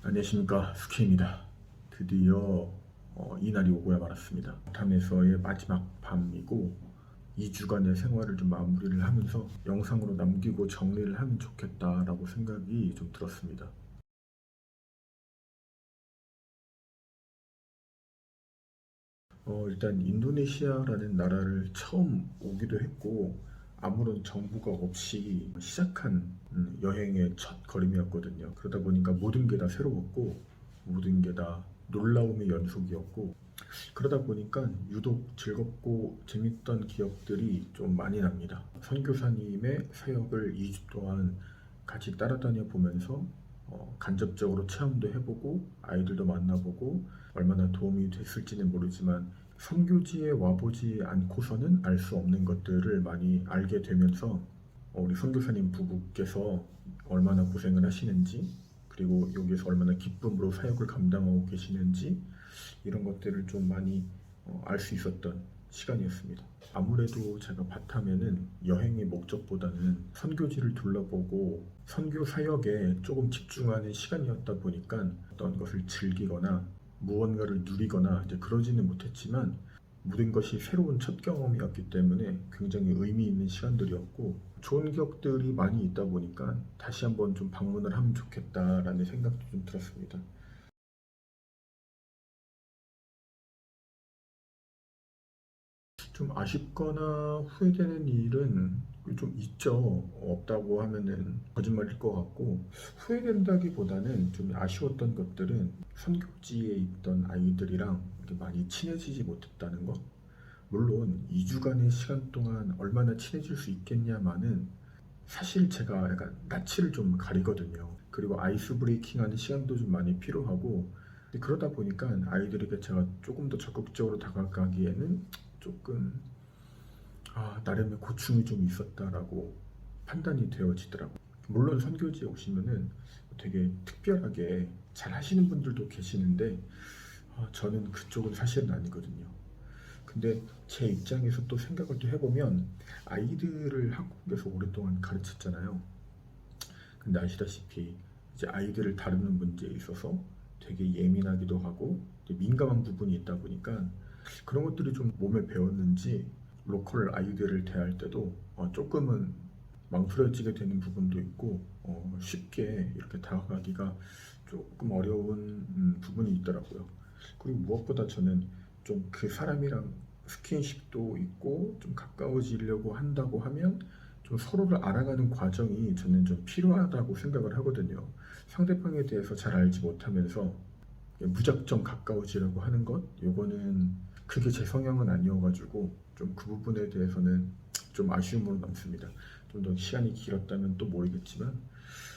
안녕하십니까, 스키입니다. 드디어 이날이 오고야 말았습니다. 바탐에서의 마지막 밤이고 2주간의 생활을 좀 마무리를 하면서 영상으로 남기고 정리를 하면 좋겠다라고 생각이 좀 들었습니다. 일단 인도네시아라는 나라를 처음 오기도 했고 아무런 정보가 없이 시작한 여행의 첫 걸음이었거든요. 그러다 보니까 모든 게 다 새로웠고 모든 게 다 놀라움의 연속이었고 그러다 보니까 유독 즐겁고 재밌던 기억들이 좀 많이 납니다. 선교사님의 사역을 2주 동안 같이 따라다녀 보면서 간접적으로 체험도 해보고 아이들도 만나보고 얼마나 도움이 됐을지는 모르지만 선교지에 와보지 않고서는 알 수 없는 것들을 많이 알게 되면서 우리 선교사님 부부께서 얼마나 고생을 하시는지 그리고 여기에서 얼마나 기쁨으로 사역을 감당하고 계시는지 이런 것들을 좀 많이 알 수 있었던 시간이었습니다. 아무래도 제가 바탐에는 여행의 목적보다는 선교지를 둘러보고 선교 사역에 조금 집중하는 시간이었다 보니까 어떤 것을 즐기거나 무언가를 누리거나 이제 그러지는 못했지만 모든 것이 새로운 첫 경험이었기 때문에 굉장히 의미 있는 시간들이었고 좋은 기억들이 많이 있다 보니까 다시 한번 좀 방문을 하면 좋겠다라는 생각도 좀 들었습니다. 좀 아쉽거나 후회되는 일은 좀 있죠. 없다고 하면은 거짓말일 것 같고 후회된다기보다는 좀 아쉬웠던 것들은 선교지에 있던 아이들이랑 이렇게 많이 친해지지 못했다는 것. 물론 2주간의 시간 동안 얼마나 친해질 수 있겠냐마는 사실 제가 약간 낯을 좀 가리거든요. 그리고 아이스 브레이킹하는 시간도 좀 많이 필요하고 그러다 보니까 아이들에게 제가 조금 더 적극적으로 다가가기에는 조금 나름의 고충이 좀 있었다라고 판단이 되어지더라고요. 물론 선교지에 오시면은 되게 특별하게 잘 하시는 분들도 계시는데 저는 그쪽은 사실은 아니거든요. 근데 제 입장에서 또 생각을 또 해보면 아이들을 한국에서 오랫동안 가르쳤잖아요. 근데 아시다시피 이제 아이들을 다루는 문제에 있어서 되게 예민하기도 하고 민감한 부분이 있다 보니까 그런 것들이 좀 몸에 배웠는지 로컬 아이들을 대할 때도 조금은 망설여지게 되는 부분도 있고 쉽게 이렇게 다가가기가 조금 어려운 부분이 있더라고요. 그리고 무엇보다 저는 좀 그 사람이랑 스킨십도 있고 좀 가까워지려고 한다고 하면 좀 서로를 알아가는 과정이 저는 좀 필요하다고 생각을 하거든요. 상대방에 대해서 잘 알지 못하면서 무작정 가까워지려고 하는 것, 요거는 그게 제 성향은 아니어가지고 좀 그 부분에 대해서는 좀 아쉬움으로 남습니다. 좀 더 시간이 길었다면 또 모르겠지만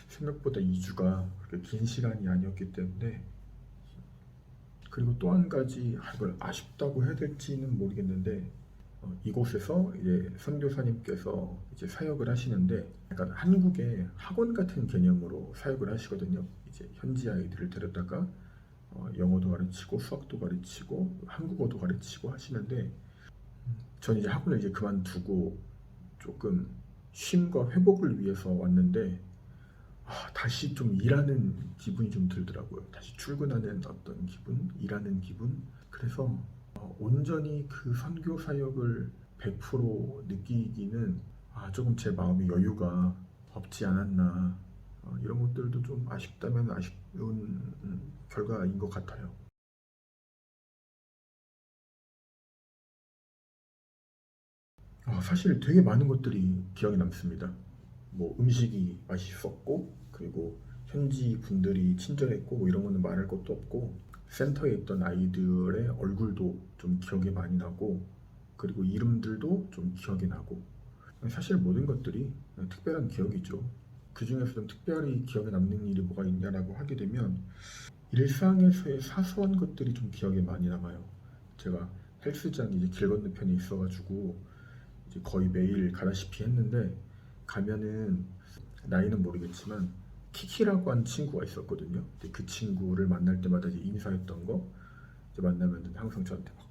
생각보다 2주가 그렇게 긴 시간이 아니었기 때문에 그리고 또 한 가지 이걸 아쉽다고 해야 될지는 모르겠는데 이곳에서 이제 선교사님께서 이제 사역을 하시는데 약간 한국의 학원 같은 개념으로 사역을 하시거든요. 이제 현지 아이들을 데려다가 영어도 가르치고 수학도 가르치고 한국어도 가르치고 하시는데 저는 이제 학원을 이제 그만두고 조금 쉼과 회복을 위해서 왔는데 다시 좀 일하는 기분이 좀 들더라고요. 다시 출근하는 어떤 기분, 일하는 기분. 그래서 온전히 그 선교 사역을 100% 느끼기는 조금 제 마음의 여유가 없지 않았나. 이런 것들도 좀 아쉽다면 아쉬운 결과인 것 같아요. 사실 되게 많은 것들이 기억에 남습니다. 뭐 음식이 맛있었고, 그리고 현지 분들이 친절했고, 뭐 이런 거는 말할 것도 없고, 센터에 있던 아이들의 얼굴도 좀 기억에 많이 나고, 그리고 이름들도 좀 기억이 나고, 사실 모든 것들이 특별한 기억이죠. 그 중에서 좀 특별히 기억에 남는 일이 뭐가 있냐라고 하게 되면, 일상에서의 사소한 것들이 좀 기억에 많이 남아요. 제가 헬스장이 이제 길 건너편에 있어가지고, 이제 거의 매일 가다시피 했는데 가면은 나이는 모르겠지만 키키라고 하는 친구가 있었거든요. 근데 그 친구를 만날 때마다 이제 인사했던 거 이제 만나면은 항상 저한테 막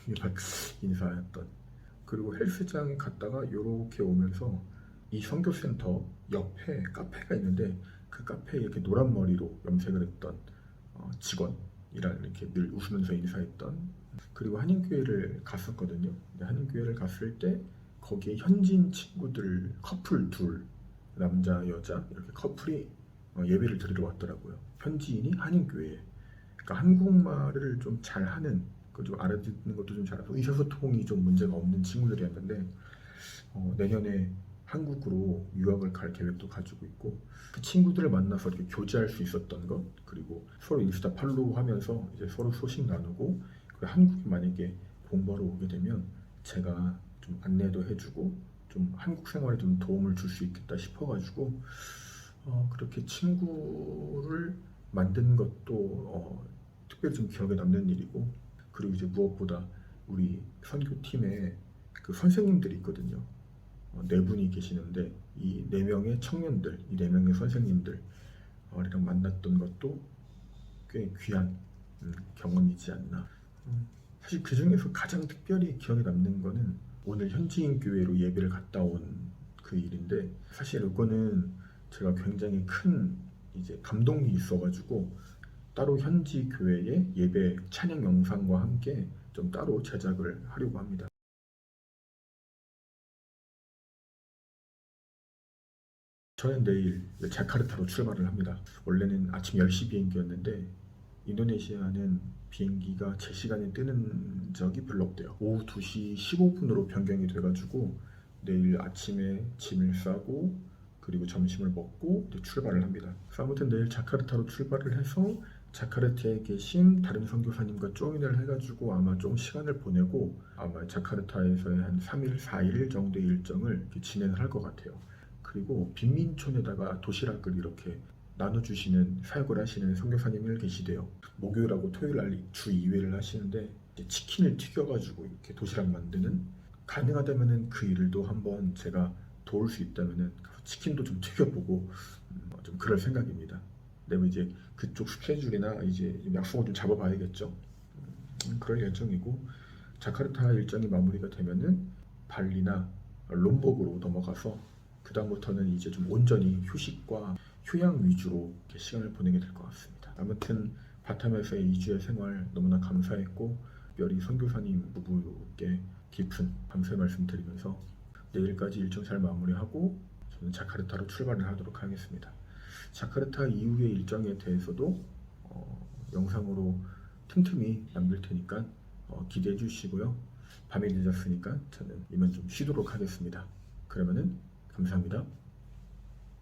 막 인사했던 그리고 헬스장 갔다가 요렇게 오면서 이 선교센터 옆에 카페가 있는데 그 카페에 이렇게 노란 머리로 염색을 했던 직원이랑 이렇게 늘 웃으면서 인사했던, 그리고 한인교회를 갔었거든요. 근데 한인교회를 갔을 때 거기에 현지인 친구들 커플 둘, 남자 여자 이렇게 커플이 예배를 드리러 왔더라고요. 현지인이 한인교회에. 그러니까 한국말을 좀 잘하는, 좀 알아듣는 것도 좀 잘하고 의사소통이 좀 문제가 없는 친구들이었는데 내년에 한국으로 유학을 갈 계획도 가지고 있고, 그 친구들을 만나서 이렇게 교제할 수 있었던 것, 그리고 서로 인스타 팔로우하면서 이제 서로 소식 나누고, 그리고 한국에 만약에 공부하러 오게 되면 제가 좀 안내도 해주고 좀 한국 생활에 좀 도움을 줄 수 있겠다 싶어가지고 그렇게 친구를 만든 것도 특별히 좀 기억에 남는 일이고, 그리고 이제 무엇보다 우리 선교팀에 그 선생님들이 있거든요. 네 분이 계시는데 이 네 명의 청년들, 이 네 명의 선생님들이랑 만났던 것도 꽤 귀한 경험이지 않나. 사실 그 중에서 가장 특별히 기억에 남는 거는 오늘 현지인 교회로 예배를 갔다 온 그 일인데, 사실 이거는 제가 굉장히 큰 이제 감동이 있어가지고 따로 현지 교회의 예배 찬양 영상과 함께 좀 따로 제작을 하려고 합니다. 저는 내일 자카르타로 출발을 합니다. 원래는 아침 10시 비행기였는데 인도네시아는 비행기가 제 시간에 뜨는 적이 별로 없대요. 오후 2시 15분으로 변경이 돼가지고 내일 아침에 짐을 싸고 그리고 점심을 먹고 이제 출발을 합니다. 그래서 아무튼 내일 자카르타로 출발을 해서 자카르타에 계신 다른 선교사님과 조인을 해가지고 아마 좀 시간을 보내고 아마 자카르타에서의 한 3일, 4일 정도의 일정을 이렇게 진행을 할 것 같아요. 그리고 빈민촌에다가 도시락을 이렇게 나눠주시는 사역을 하시는 선교사님을 계시대요. 목요일하고 토요일 날 주 2회를 하시는데 이제 치킨을 튀겨가지고 이렇게 도시락 만드는, 가능하다면은 그 일도 한번 제가 도울 수 있다면은 가서 치킨도 좀 튀겨보고 좀 그럴 생각입니다. 내가 이제 그쪽 스케줄이나 이제 약속을 좀 잡아봐야겠죠. 그럴 예정이고, 자카르타 일정이 마무리가 되면은 발리나 롬복으로 넘어가서 그 다음부터는 이제 좀 온전히 휴식과 휴양 위주로 이렇게 시간을 보내게 될 것 같습니다. 아무튼 바탐에서의 2주의 생활 너무나 감사했고, 특별히 선교사님 부부께 깊은 감사의 말씀 드리면서 내일까지 일정 잘 마무리하고 저는 자카르타로 출발을 하도록 하겠습니다. 자카르타 이후의 일정에 대해서도 영상으로 틈틈이 남길 테니까 기대해 주시고요. 밤이 늦었으니까 저는 이만 좀 쉬도록 하겠습니다. 그러면은 감사합니다.